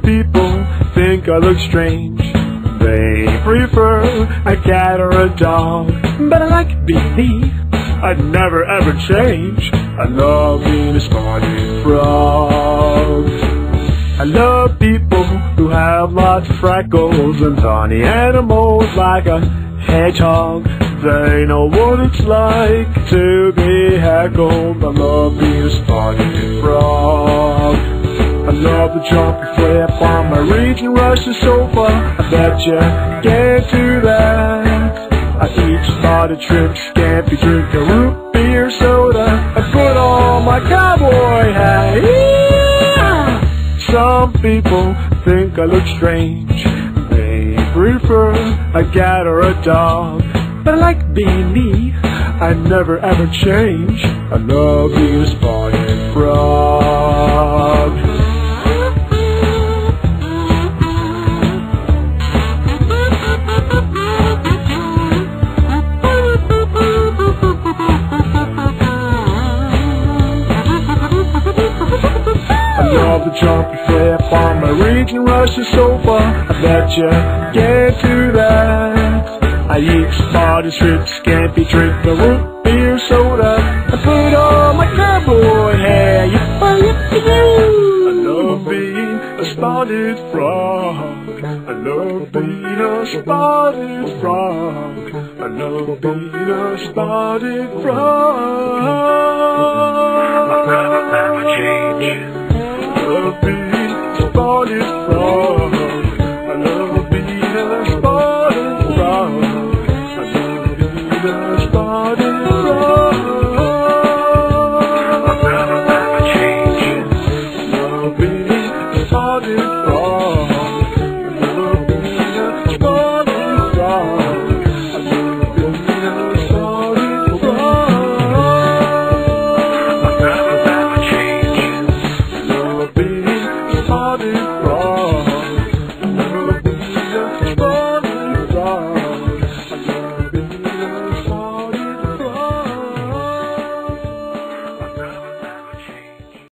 Some people think I look strange. They prefer a cat or a dog, but I like being me. I'd never ever change. I love being a spotted frog. I love people who have lots of freckles and tiny animals like a hedgehog. They know what it's like to be heckled. I love being a spotted frog. I love the jump and flip on my reach and rush the sofa. I bet you can't do that. I eat spotted shrimp, scampi, drink a root beer soda, I put on my cowboy hat. Yeah! Some people think I look strange. They prefer a cat or a dog, but I like being me. I never ever change. I love being a spotted frog. I love the jump and flip on my reach and rush the sofa. I bet you can't do that. I eat spotted shrimp, scampi, drink the root beer soda, I put on my cowboy hat. I love being a spotted frog. I love being a spotted frog. I love being a spotted frog. My brother never changes. I love being a spotted frog. I love being a spotted frog. I love being a spotted frog. My brother never changes. I love being a spotted frog.